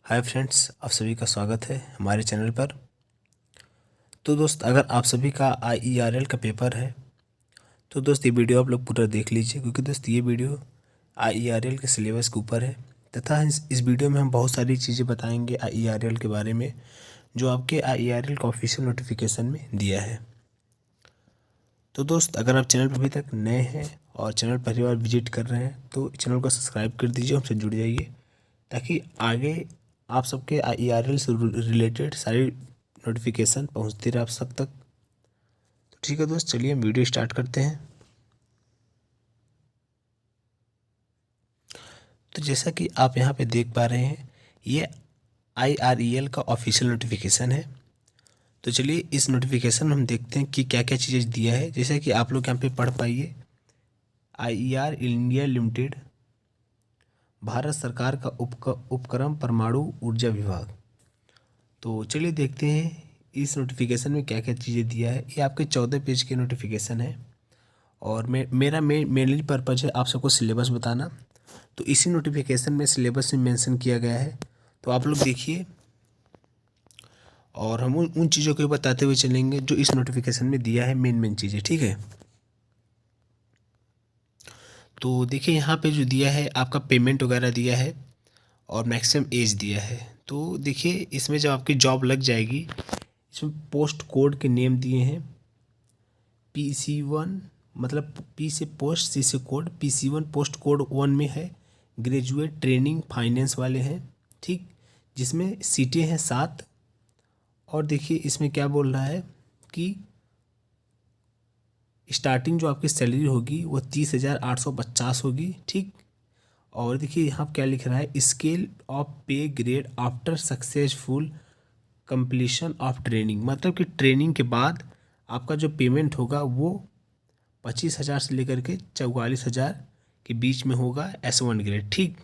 Hi friends, आप सभी का स्वागत है हमारे चैनल पर। तो दोस्त, अगर आप सभी का IERL का पेपर है तो दोस्त ये वीडियो आप लोग पूरा देख लीजिए, क्योंकि दोस्त ये वीडियो IERL के सिलेबस के ऊपर है तथा इस वीडियो में हम बहुत सारी चीज़ें बताएंगे IERL के बारे में, जो आपके IERL का ऑफिशियल नोटिफिकेशन में दिया है। तो दोस्त, अगर आप चैनल पर अभी तक नए हैं और चैनल पहली बार विजिट कर रहे हैं तो चैनल को सब्सक्राइब कर दीजिए, हमसे जुड़ जाइए ताकि आगे आप सबके IERL से रिलेटेड सारी नोटिफिकेशन पहुंचती रहे आप सब तक। तो ठीक है दोस्त, चलिए हम वीडियो स्टार्ट करते हैं। तो जैसा कि आप यहाँ पे देख पा रहे हैं, ये IREL का ऑफिशियल नोटिफिकेशन है। तो चलिए इस नोटिफिकेशन में हम देखते हैं कि क्या क्या चीज़ें दिया है। जैसे कि आप लोग यहाँ पे पढ़ पाइए, IER इंडिया लिमिटेड, भारत सरकार का उपक्रम परमाणु ऊर्जा विभाग। तो चलिए देखते हैं इस नोटिफिकेशन में क्या क्या चीज़ें दिया है। ये आपके 14 पेज के नोटिफिकेशन है और मेरा मेनली पर्पज़ है आप सबको सिलेबस बताना। तो इसी नोटिफिकेशन में सिलेबस में मेंशन किया गया है, तो आप लोग देखिए और हम उन चीज़ों को बताते हुए चलेंगे जो इस नोटिफिकेशन में दिया है, मेन चीज़ें। ठीक है, तो देखिए यहाँ पे जो दिया है आपका पेमेंट वगैरह दिया है और मैक्सिमम एज दिया है। तो देखिए इसमें जब आपकी जॉब लग जाएगी, इसमें पोस्ट कोड के नेम दिए हैं। PC1 मतलब P से पोस्ट, C से कोड। PC1 पोस्ट कोड 1 में है, ग्रेजुएट ट्रेनिंग फाइनेंस वाले हैं, ठीक, जिसमें सीटें हैं 7। और देखिए इसमें क्या बोल रहा है कि स्टार्टिंग जो आपकी सैलरी होगी वो 30,850 होगी, ठीक। और देखिए यहाँ क्या लिख रहा है, स्केल ऑफ पे grade after successful completion of training, मतलब कि ट्रेनिंग के बाद आपका जो पेमेंट होगा वो 25,000 से लेकर के 44,000 के बीच में होगा, S1 ग्रेड, ठीक।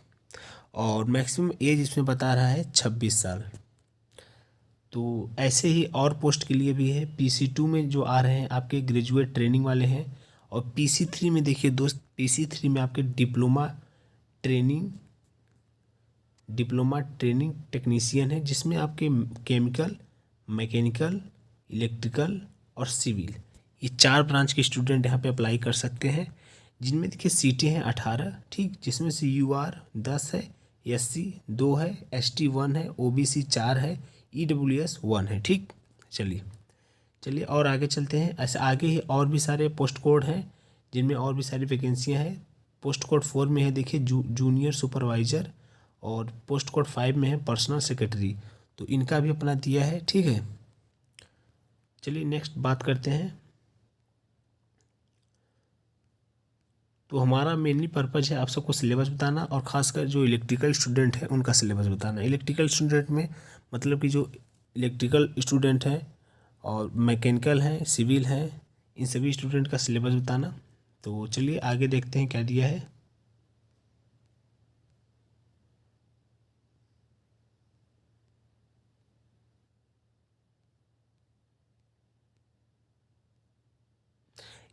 और मैक्सिमम एज इसमें बता रहा है 26 साल। तो ऐसे ही और पोस्ट के लिए भी है। PC2 में जो आ रहे हैं आपके ग्रेजुएट ट्रेनिंग वाले हैं। और PC3 में देखिए दोस्त, PC3 में आपके डिप्लोमा ट्रेनिंग टेक्नीशियन है, जिसमें आपके केमिकल, मैकेनिकल, इलेक्ट्रिकल और सिविल, ये 4 ब्रांच के स्टूडेंट यहाँ पे अप्लाई कर सकते हैं, जिनमें देखिए सीटें हैं 18, ठीक, जिसमें से UR 10 है, SC 2 है, ST 1 है, OBC 4 है, EWS 1 है, ठीक। चलिए और आगे चलते हैं। ऐसे आगे ही और भी सारे पोस्ट कोड हैं जिनमें और भी सारी वैकेंसियाँ हैं। पोस्ट कोड 4 में है देखिए जूनियर सुपरवाइज़र, और पोस्ट कोड 5 में है पर्सनल सेक्रेटरी। तो इनका भी अपना दिया है, ठीक है। चलिए नेक्स्ट बात करते हैं। तो हमारा मेनली पर्पज़ है आप सबको सिलेबस बताना, और ख़ासकर जो इलेक्ट्रिकल स्टूडेंट है उनका सिलेबस बताना। इलेक्ट्रिकल स्टूडेंट में मतलब कि जो इलेक्ट्रिकल स्टूडेंट हैं और मैकेनिकल हैं, सिविल हैं, इन सभी स्टूडेंट का सिलेबस बताना। तो चलिए आगे देखते हैं क्या दिया है।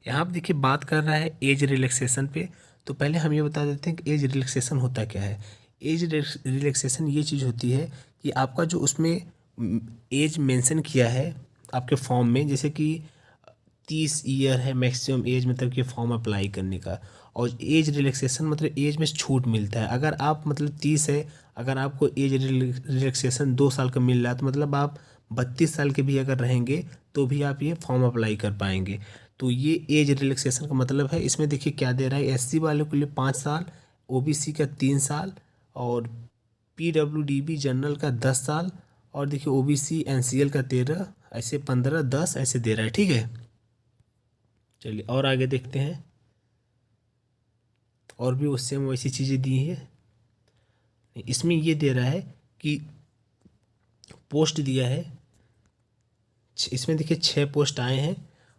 यहाँ पे देखिए बात कर रहा है एज रिलैक्सेशन पे। तो पहले हम ये बता देते हैं कि एज रिलैक्सेशन होता क्या है। एज रिलैक्सेशन ये चीज़ होती है कि आपका जो उसमें एज मेंशन किया है आपके फॉर्म में, जैसे कि 30 ईयर है मैक्सिमम एज, मतलब कि फॉर्म अप्लाई करने का। और एज रिलैक्सेशन मतलब एज में छूट मिलता है। अगर आप मतलब 30 है, अगर आपको एज रिलैक्सेशन 2 साल का मिल रहा है, तो मतलब आप 32 साल के भी अगर रहेंगे तो भी आप ये फॉर्म अप्लाई कर पाएंगे। तो ये एज रिलैक्सेशन का मतलब है। इसमें देखिए क्या दे रहा है, SC वालों के लिए 5 साल, OBC का 3 साल, और PWDB जनरल का 10 साल, और देखिए OBC NCL का 13, ऐसे 15, 10 ऐसे दे रहा है, ठीक है। चलिए और आगे देखते हैं। और भी उससे हम वैसी चीज़ें दी हैं। इसमें ये दे रहा है कि पोस्ट दिया है, इसमें देखिए 6 पोस्ट आए हैं,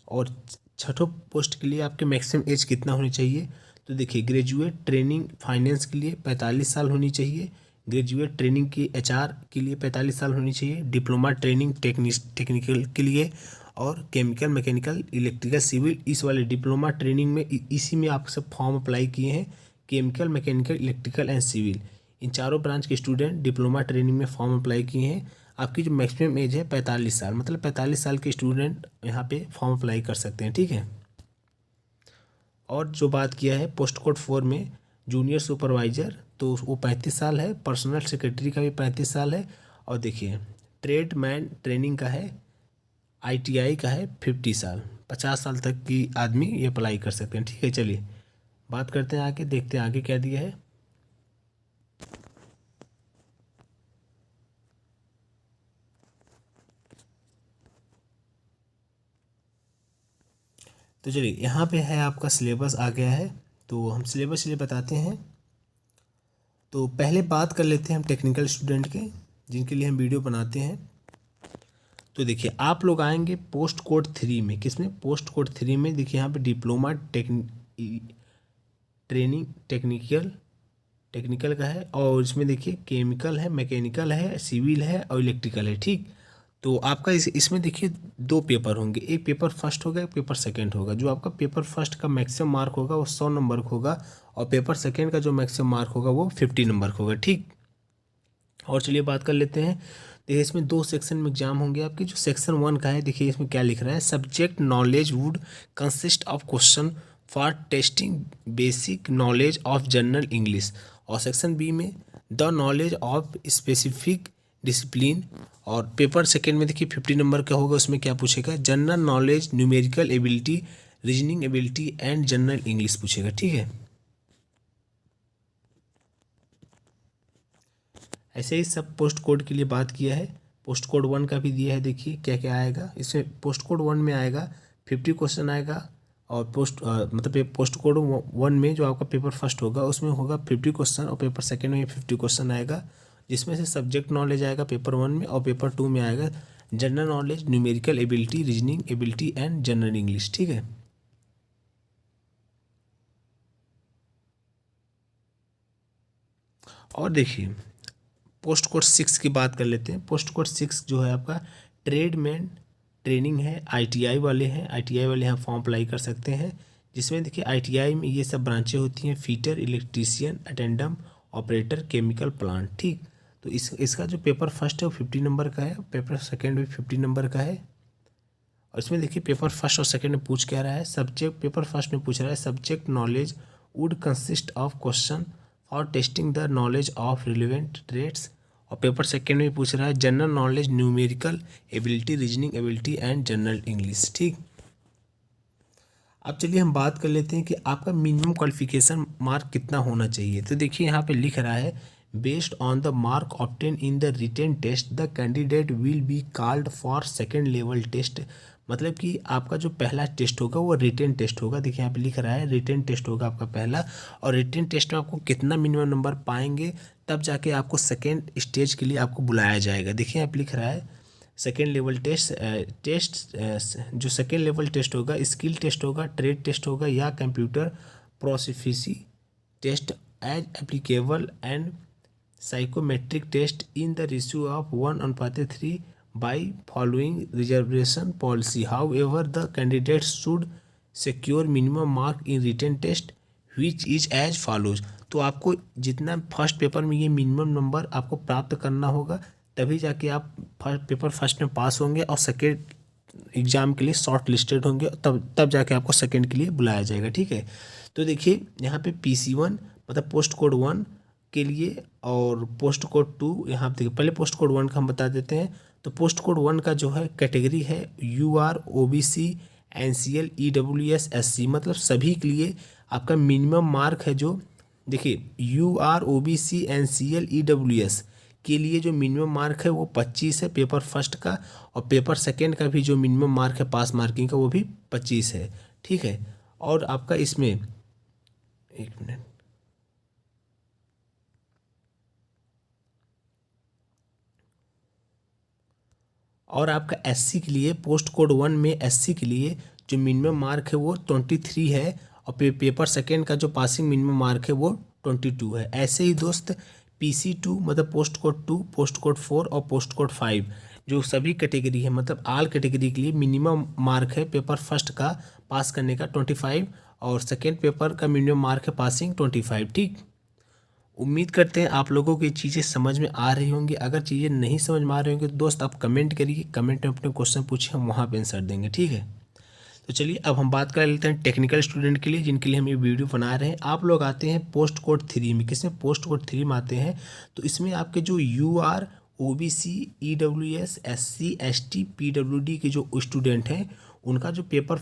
और छठों पोस्ट के लिए आपके मैक्सिमम एज कितना होनी चाहिए। तो देखिए ग्रेजुएट ट्रेनिंग फाइनेंस के लिए 45 साल होनी चाहिए, ग्रेजुएट ट्रेनिंग की HR के लिए 45 साल होनी चाहिए, डिप्लोमा ट्रेनिंग टेक्निकल के लिए, और केमिकल, मैकेनिकल, इलेक्ट्रिकल, सिविल, इस वाले डिप्लोमा ट्रेनिंग में इसी में आप सब फॉर्म अप्लाई किए हैं, chemical, mechanical, electrical and civil, इन चारों ब्रांच के स्टूडेंट डिप्लोमा ट्रेनिंग में फॉर्म अप्लाई किए हैं। आपकी जो मैक्सिमम एज है 45 साल, मतलब 45 साल के स्टूडेंट यहाँ पे फॉर्म अप्लाई कर सकते हैं, ठीक है। और जो बात किया है पोस्ट कोड 4 में जूनियर सुपरवाइज़र, तो वो 35 साल है। पर्सनल सेक्रेटरी का भी 35 साल है। और देखिए ट्रेडमैन ट्रेनिंग का है, ITI का है 50 साल। 50 साल तक की आदमी ये अप्लाई कर सकते हैं, ठीक है। चलिए बात करते हैं आगे, देखते हैं आगे क्या दिया है। तो चलिए यहाँ पे है आपका सिलेबस आ गया है, तो हम सिलेबस लिए बताते हैं। तो पहले बात कर लेते हैं हम टेक्निकल स्टूडेंट के, जिनके लिए हम वीडियो बनाते हैं। तो देखिए आप लोग आएंगे पोस्ट कोड 3 में, किसमें? पोस्ट कोड 3 में। देखिए यहाँ पे डिप्लोमा ट्रेनिंग टेक्निकल का है, और इसमें देखिए केमिकल है, मैकेनिकल है, सिविल है और इलेक्ट्रिकल है, ठीक। तो आपका इसमें देखिए 2 पेपर होंगे, एक पेपर फर्स्ट होगा, एक पेपर सेकंड होगा। जो आपका पेपर फर्स्ट का मैक्सिमम मार्क होगा वो 100 नंबर का होगा, और पेपर सेकंड का जो मैक्सिमम मार्क होगा वो 50 नंबर का होगा, ठीक। और चलिए बात कर लेते हैं। देखिए इसमें 2 सेक्शन में एग्जाम होंगे आपके। जो सेक्शन 1 का है, देखिए इसमें क्या लिख रहा है, subject knowledge would consist of question for testing basic knowledge of general English. और सेक्शन बी में the knowledge of specific discipline. और पेपर सेकेंड में देखिए 50 नंबर का होगा, उसमें क्या पूछेगा, general knowledge, numerical ability, reasoning ability and general English पूछेगा, ठीक है। ऐसे ही सब पोस्ट कोड के लिए बात किया है। पोस्ट कोड 1 का भी दिया है, देखिए क्या क्या आएगा इसमें। पोस्ट कोड 1 में आएगा 50 क्वेश्चन आएगा, और मतलब पोस्ट कोड 1 में जो आपका पेपर फर्स्ट होगा उसमें होगा 50 क्वेश्चन, और पेपर सेकेंड में 50 क्वेश्चन आएगा, जिसमें से सब्जेक्ट नॉलेज आएगा पेपर 1 में, और पेपर 2 में आएगा general knowledge, numerical ability, reasoning ability and general English, ठीक है। और देखिए पोस्ट कोड 6 की बात कर लेते हैं। पोस्ट कोड 6 जो है आपका ट्रेडमैन ट्रेनिंग है, ITI वाले हैं, ITI वाले यहाँ फॉर्म अप्लाई कर सकते हैं। जिसमें देखिए ITI में ये सब ब्रांचें होती हैं, fitter, electrician, अटेंडम, operator, chemical plant, ठीक। तो इसका जो पेपर फर्स्ट है वो 50 नंबर का है, पेपर सेकेंड भी 50 नंबर का है। और इसमें देखिए पेपर फर्स्ट और सेकेंड में पूछ क्या रहा है, सब्जेक्ट पेपर फर्स्ट में पूछ रहा है subject knowledge would consist of question और testing the knowledge of relevant trades. और पेपर सेकेंड में पूछ रहा है general knowledge, numerical ability, reasoning ability and general English, ठीक। अब चलिए हम बात कर लेते हैं कि आपका मिनिमम क्वालिफिकेशन मार्क कितना होना चाहिए। तो देखिए यहाँ पे लिख रहा है based on the mark obtain in the written test the candidate will be called for second level test. मतलब कि आपका जो पहला टेस्ट होगा वो रिटेन टेस्ट होगा। देखिए यहाँ पे लिख रहा है रिटेन टेस्ट होगा आपका पहला, और रिटेन टेस्ट में आपको कितना मिनिमम नंबर पाएंगे तब जाके आपको सेकेंड स्टेज के लिए आपको बुलाया जाएगा। देखिए यहाँ पे लिख रहा है सेकेंड लेवल टेस्ट जो सेकेंड लेवल टेस्ट होगा स्किल टेस्ट होगा, ट्रेड टेस्ट होगा, या computer proficiency test as applicable and psychometric test in the ratio of 1:3 by following reservation policy. However, the candidates should secure minimum mark in written test which is as follows. तो आपको जितना first paper में ये minimum number आपको प्राप्त करना होगा, तभी जाके आप पेपर फर्स्ट में पास होंगे और सेकेंड एग्ज़ाम के लिए शॉर्ट लिस्टेड होंगे, तब जाके आपको सेकेंड के लिए बुलाया जाएगा, ठीक है। तो देखिए यहाँ पे PC1 मतलब पोस्ट कोड 1 के लिए, और पोस्ट कोड 2 यहाँ पे देखिए। पहले पोस्ट कोड 1 का हम बता देते हैं। तो पोस्ट कोड 1 का जो है कैटेगरी है UR, OBC, NCL, EWS, SC, मतलब सभी के लिए आपका मिनिमम मार्क है जो देखिए UR, OBC, NCL, EWS के लिए जो मिनिमम मार्क है वो 25 है पेपर फर्स्ट का, और पेपर सेकेंड का भी जो मिनिमम मार्क है पास मार्किंग का वो भी 25 है, ठीक है। और आपका इसमें एक मिनट, और आपका SC के लिए पोस्ट कोड 1 में SC के लिए जो मिनिमम मार्क है वो 23 है, और पेपर सेकेंड का जो पासिंग मिनिमम मार्क है वो 22 है। ऐसे ही दोस्त PC2 मतलब पोस्ट कोड 2, पोस्ट कोड 4 और पोस्ट कोड 5 जो सभी कैटेगरी है, मतलब आल कैटेगरी के लिए मिनिमम मार्क है पेपर फर्स्ट का पास करने का 25, और सेकेंड पेपर का मिनिमम मार्क है पासिंग 25, ठीक। उम्मीद करते हैं आप लोगों को ये चीज़ें समझ में आ रही होंगी। अगर चीज़ें नहीं समझ में आ रही होंगी तो दोस्त आप कमेंट करिए, कमेंट में अपने क्वेश्चन पूछिए, हम वहाँ पे आंसर देंगे, ठीक है। तो चलिए अब हम बात कर लेते हैं टेक्निकल स्टूडेंट के लिए, जिनके लिए हम ये वीडियो बना रहे हैं। आप लोग आते हैं पोस्ट कोड 3 में। किसमें? पोस्ट कोड 3 में आते हैं। तो इसमें आपके जो UR OBC EWS SC ST PWD के जो स्टूडेंट हैं उनका जो पेपर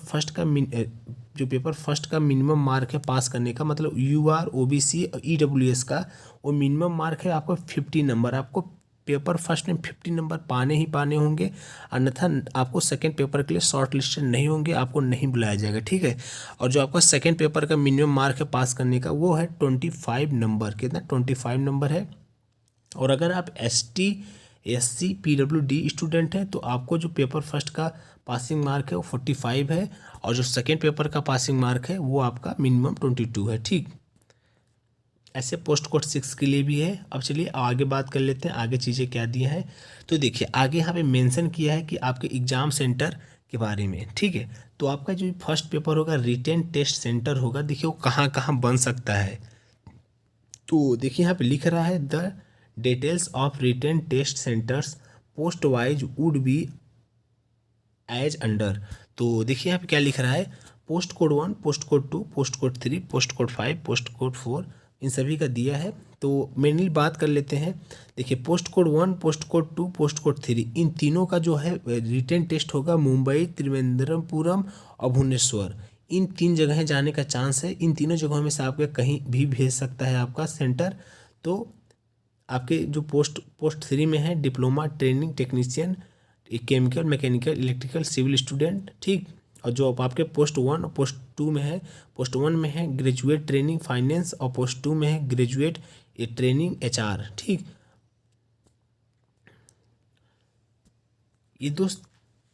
फर्स्ट का मिनिमम मार्क है पास करने का, मतलब UR OBC EWS का वो मिनिमम मार्क है आपको 50 नंबर। आपको पेपर फर्स्ट में 50 नंबर पाने ही पाने होंगे, अन्यथा आपको सेकंड पेपर के लिए शॉर्ट लिस्टेड नहीं होंगे, आपको नहीं बुलाया जाएगा, ठीक है। और जो आपका सेकंड पेपर का मिनिमम मार्क है पास करने का वो है 25 नंबर। कितना? 25 नंबर है। और अगर आप ST SC PWD स्टूडेंट हैं तो आपको जो पेपर फर्स्ट का पासिंग मार्क है वो 45 है, और जो सेकेंड पेपर का पासिंग मार्क है वो आपका मिनिमम 22 है, ठीक। ऐसे पोस्ट कोड 6 के लिए भी है। अब चलिए आगे बात कर लेते हैं आगे चीज़ें क्या दी हैं। तो देखिए आगे यहाँ पे मेंशन किया है कि आपके एग्ज़ाम सेंटर के बारे में, ठीक है। तो आपका जो फर्स्ट पेपर होगा रिटेन टेस्ट सेंटर होगा, देखिए वो कहाँ कहाँ बन सकता है। तो देखिए यहाँ पे लिख रहा है the details of written test centres post wise would be as under. तो देखिए यहाँ पे क्या लिख रहा है, post code 1, post code 2, post code 3, post code 5, post code 4, इन सभी का दिया है। तो मेनली बात कर लेते हैं। देखिए post code 1, post code 2, post code 3, इन तीनों का जो है रिटेन टेस्ट होगा मुंबई, त्रिवेंद्रपुरम और भुवनेश्वर। इन 3 जगहें जाने का चांस है। इन तीनों जगहों में से आपका कहीं भी भेज सकता है आपका सेंटर। तो आपके जो पोस्ट 3 में है diploma training technician, chemical mechanical electrical civil student, ठीक। और जो आपके पोस्ट 1 और पोस्ट 2 में है, पोस्ट 1 में है ग्रेजुएट ट्रेनिंग फाइनेंस और पोस्ट 2 में है ग्रेजुएट ट्रेनिंग HR, ठीक। ये दोस्त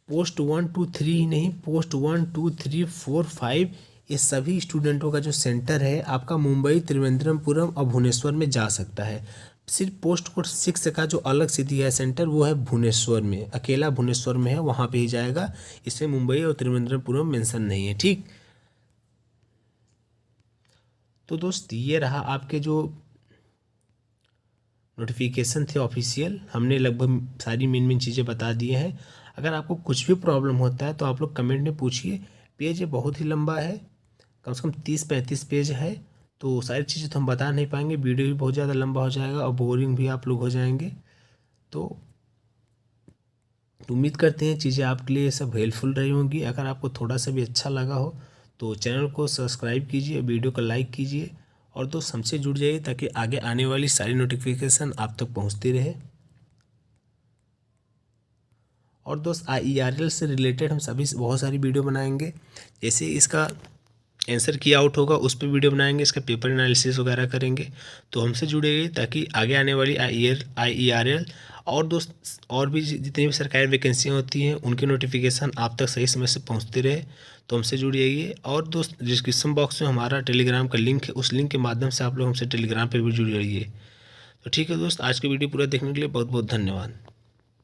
पोस्ट 1 2 3 ही नहीं, पोस्ट 1 2 3 4 5 ये सभी स्टूडेंटों का जो सेंटर है आपका मुंबई, त्रिवेंद्रपुरम और भुवनेश्वर में जा सकता है। सिर्फ पोस्ट कोड 6 का जो अलग से दिया है सेंटर वो है भुवनेश्वर में, अकेला भुवनेश्वर में है, वहाँ पे ही जाएगा। इसमें मुंबई और त्रिवेंद्रपुरम मेंशन नहीं है, ठीक। तो दोस्त ये रहा आपके जो नोटिफिकेशन थे ऑफिशियल, हमने लगभग सारी मेन चीज़ें बता दी हैं। अगर आपको कुछ भी प्रॉब्लम होता है तो आप लोग कमेंट में पूछिए। पेज ये बहुत ही लंबा है, कम से कम 30-35 पेज है, तो सारी चीज़ें तो हम बता नहीं पाएंगे, वीडियो भी बहुत ज़्यादा लंबा हो जाएगा और बोरिंग भी आप लोग हो जाएंगे। तो उम्मीद करते हैं चीज़ें आपके लिए सब हेल्पफुल रही होंगी। अगर आपको थोड़ा सा भी अच्छा लगा हो तो चैनल को सब्सक्राइब कीजिए, वीडियो को लाइक कीजिए और दोस्त हमसे जुड़ जाइए ताकि आगे आने वाली सारी नोटिफिकेशन आप तक पहुंचती रहे। और दोस्त IERL से रिलेटेड हम सभी बहुत सारी वीडियो बनाएंगे, जैसे इसका आंसर की आउट होगा उस पर वीडियो बनाएंगे, इसका पेपर एनालिसिस वगैरह करेंगे। तो हमसे जुड़ेंगे ताकि आगे आने वाली IERL और दोस्त और भी जितनी भी सरकारी वैकेंसियाँ होती हैं उनकी नोटिफिकेशन आप तक सही समय से पहुंचते रहे। तो हमसे जुड़िए। और दोस्त डिस्क्रिप्शन बॉक्स में हमारा टेलीग्राम का लिंक है, उस लिंक के माध्यम से आप लोग हमसे टेलीग्राम पर भी जुड़ जाइए। तो ठीक है दोस्त, आज की वीडियो पूरा देखने के लिए बहुत बहुत धन्यवाद।